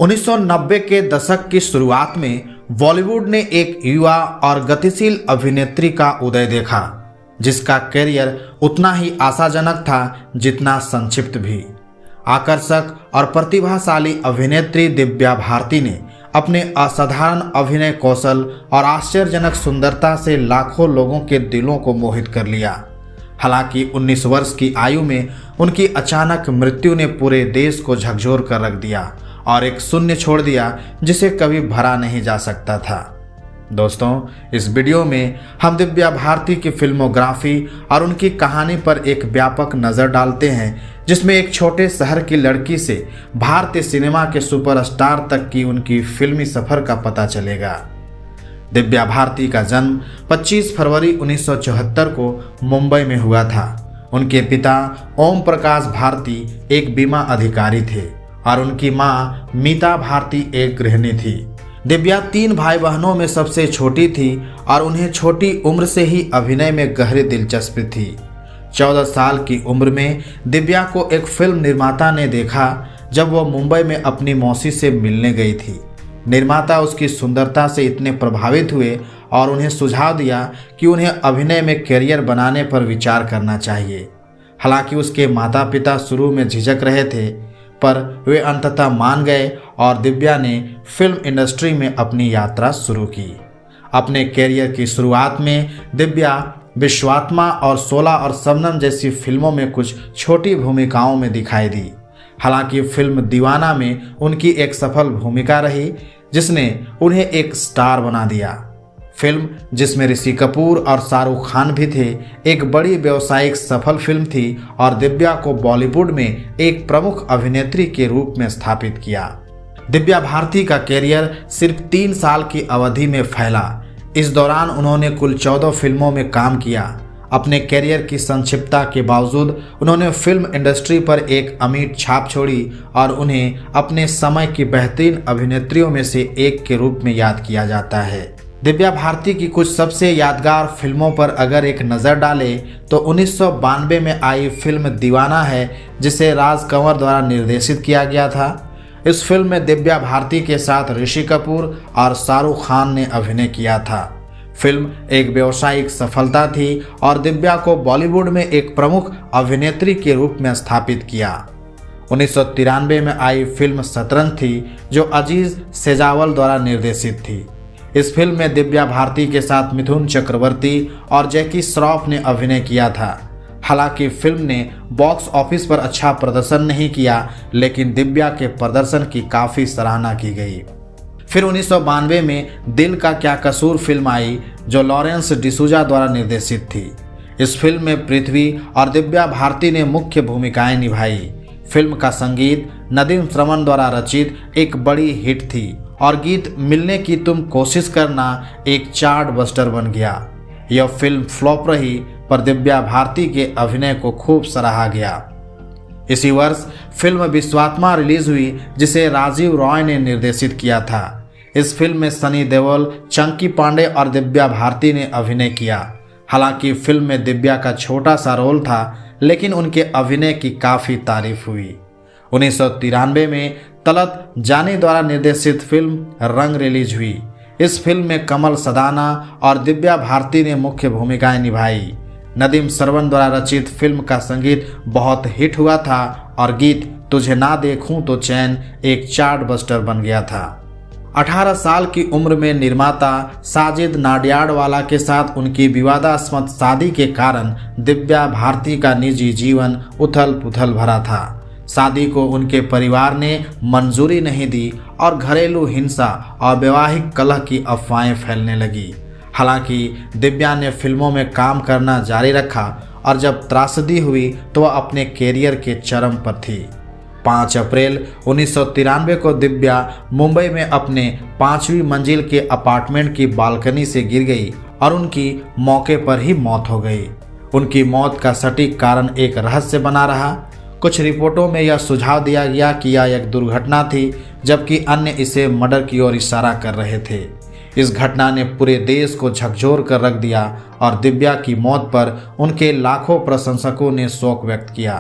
1990 के दशक की शुरुआत में बॉलीवुड ने एक युवा और गतिशील अभिनेत्री का उदय देखा, जिसका करियर उतना ही आशाजनक था जितना संक्षिप्त भी। आकर्षक और प्रतिभाशाली अभिनेत्री दिव्या भारती ने अपने असाधारण अभिनय कौशल और आश्चर्यजनक सुंदरता से लाखों लोगों के दिलों को मोहित कर लिया। हालांकि 19 वर्ष की आयु में उनकी अचानक मृत्यु ने पूरे देश को झकझोर कर रख दिया और एक शून्य छोड़ दिया जिसे कभी भरा नहीं जा सकता था। दोस्तों, इस वीडियो में हम दिव्या भारती की फिल्मोग्राफी और उनकी कहानी पर एक व्यापक नज़र डालते हैं, जिसमें एक छोटे शहर की लड़की से भारतीय सिनेमा के सुपरस्टार तक की उनकी फिल्मी सफर का पता चलेगा। दिव्या भारती का जन्म 25 फरवरी 1974 को मुंबई में हुआ था। उनके पिता ओम प्रकाश भारती एक बीमा अधिकारी थे और उनकी मां मीता भारती एक गृहिणी थी। दिव्या 3 भाई बहनों में सबसे छोटी थी और उन्हें छोटी उम्र से ही अभिनय में गहरी दिलचस्पी थी। 14 साल की उम्र में दिव्या को एक फिल्म निर्माता ने देखा जब वह मुंबई में अपनी मौसी से मिलने गई थी। निर्माता उसकी सुंदरता से इतने प्रभावित हुए और उन्हें सुझाव दिया कि उन्हें अभिनय में करियर बनाने पर विचार करना चाहिए। हालांकि उसके माता पिता शुरू में झिझक रहे थे, पर वे अंततः मान गए और दिव्या ने फिल्म इंडस्ट्री में अपनी यात्रा शुरू की। अपने करियर की शुरुआत में दिव्या विश्वात्मा और 16 और शबनम जैसी फिल्मों में कुछ छोटी भूमिकाओं में दिखाई दी। हालांकि फिल्म दीवाना में उनकी एक सफल भूमिका रही, जिसने उन्हें एक स्टार बना दिया। फिल्म, जिसमें ऋषि कपूर और शाहरुख खान भी थे, एक बड़ी व्यावसायिक सफल फिल्म थी और दिव्या को बॉलीवुड में एक प्रमुख अभिनेत्री के रूप में स्थापित किया। दिव्या भारती का करियर सिर्फ 3 साल की अवधि में फैला। इस दौरान उन्होंने कुल 14 फिल्मों में काम किया। अपने करियर की संक्षिप्तता के बावजूद उन्होंने फिल्म इंडस्ट्री पर एक अमिट छाप छोड़ी और उन्हें अपने समय की बेहतरीन अभिनेत्रियों में से एक के रूप में याद किया जाता है। दिव्या भारती की कुछ सबसे यादगार फिल्मों पर अगर एक नज़र डालें तो 1992 में आई फिल्म दीवाना है, जिसे राज कंवर द्वारा निर्देशित किया गया था। इस फिल्म में दिव्या भारती के साथ ऋषि कपूर और शाहरुख खान ने अभिनय किया था। फिल्म एक व्यावसायिक सफलता थी और दिव्या को बॉलीवुड में एक प्रमुख अभिनेत्री के रूप में स्थापित किया। 1993 में आई फिल्म शतरंज थी, जो अजीज सेजावल द्वारा निर्देशित थी। इस फिल्म में दिव्या भारती के साथ मिथुन चक्रवर्ती और जैकी श्रॉफ ने अभिनय किया था। हालांकि फिल्म ने बॉक्स ऑफिस पर अच्छा प्रदर्शन नहीं किया, लेकिन दिव्या के प्रदर्शन की काफ़ी सराहना की गई। फिर 1992 में दिल का क्या कसूर फिल्म आई, जो लॉरेंस डिसूजा द्वारा निर्देशित थी। इस फिल्म में पृथ्वी और दिव्या भारती ने मुख्य भूमिकाएं निभाई। फिल्म का संगीत नदीम श्रवण द्वारा रचित एक बड़ी हिट थी और गीत मिलने की तुम कोशिश करना एक चार्ट बस्टर बन गया। यह फिल्म फ्लॉप रही, पर दिव्या भारती के अभिनय को खूब सराहा गया। इसी वर्ष फिल्म विश्वात्मा रिलीज हुई, जिसे राजीव रॉय ने निर्देशित किया था। इस फिल्म में सनी देओल, चंकी पांडे और दिव्या भारती ने अभिनय किया। हालांकि फिल्म में दिव्या का छोटा सा रोल था, लेकिन उनके अभिनय की काफ़ी तारीफ हुई। 1993 में तलत जानी द्वारा निर्देशित फिल्म रंग रिलीज हुई। इस फिल्म में कमल सदाना और दिव्या भारती ने मुख्य भूमिकाएं निभाई। नदीम श्रवण द्वारा रचित फिल्म का संगीत बहुत हिट हुआ था और गीत तुझे ना देखूं तो चैन एक चार्ट बस्टर बन गया था। 18 साल की उम्र में निर्माता साजिद नाडियाडवाला के साथ उनकी विवादास्पद शादी के कारण दिव्या भारती का निजी जीवन उथल पुथल भरा था। शादी को उनके परिवार ने मंजूरी नहीं दी और घरेलू हिंसा और वैवाहिक कलह की अफवाहें फैलने लगी। हालांकि दिव्या ने फिल्मों में काम करना जारी रखा और जब त्रासदी हुई तो वह अपने करियर के चरम पर थी। 5 अप्रैल 1993 को दिव्या मुंबई में अपने 5वीं मंजिल के अपार्टमेंट की बालकनी से गिर गई और उनकी मौके पर ही मौत हो गई। उनकी मौत का सटीक कारण एक रहस्य बना रहा। कुछ रिपोर्टों में यह सुझाव दिया गया कि यह एक दुर्घटना थी, जबकि अन्य इसे मर्डर की ओर इशारा कर रहे थे। इस घटना ने पूरे देश को झकझोर कर रख दिया और दिव्या की मौत पर उनके लाखों प्रशंसकों ने शोक व्यक्त किया।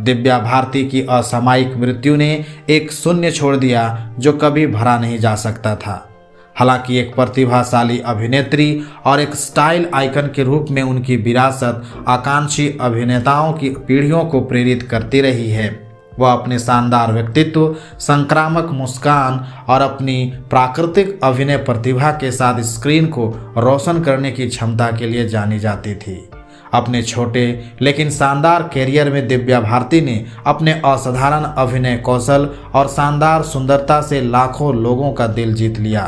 दिव्या भारती की असामयिक मृत्यु ने एक शून्य छोड़ दिया जो कभी भरा नहीं जा सकता था। हालांकि एक प्रतिभाशाली अभिनेत्री और एक स्टाइल आइकन के रूप में उनकी विरासत आकांक्षी अभिनेताओं की पीढ़ियों को प्रेरित करती रही है। वह अपने शानदार व्यक्तित्व, संक्रामक मुस्कान और अपनी प्राकृतिक अभिनय प्रतिभा के साथ स्क्रीन को रोशन करने की क्षमता के लिए जानी जाती थी। अपने छोटे लेकिन शानदार कैरियर में दिव्या भारती ने अपने असाधारण अभिनय कौशल और शानदार सुंदरता से लाखों लोगों का दिल जीत लिया।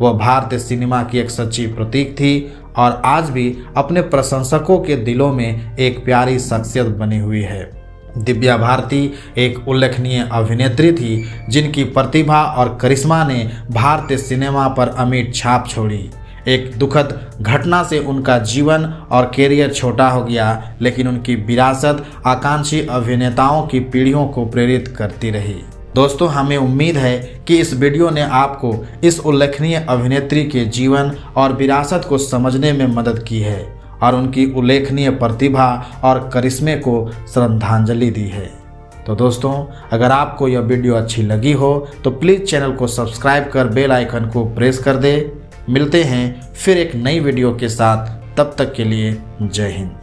वह भारतीय सिनेमा की एक सच्ची प्रतीक थी और आज भी अपने प्रशंसकों के दिलों में एक प्यारी शख्सियत बनी हुई है। दिव्या भारती एक उल्लेखनीय अभिनेत्री थी जिनकी प्रतिभा और करिश्मा ने भारतीय सिनेमा पर अमिट छाप छोड़ी। एक दुखद घटना से उनका जीवन और कैरियर छोटा हो गया, लेकिन उनकी विरासत आकांक्षी अभिनेताओं की पीढ़ियों को प्रेरित करती रही। दोस्तों, हमें उम्मीद है कि इस वीडियो ने आपको इस उल्लेखनीय अभिनेत्री के जीवन और विरासत को समझने में मदद की है और उनकी उल्लेखनीय प्रतिभा और करिश्मे को श्रद्धांजलि दी है। तो दोस्तों, अगर आपको यह वीडियो अच्छी लगी हो तो प्लीज़ चैनल को सब्सक्राइब कर बेल आइकन को प्रेस कर दे। मिलते हैं फिर एक नई वीडियो के साथ, तब तक के लिए जय हिंद।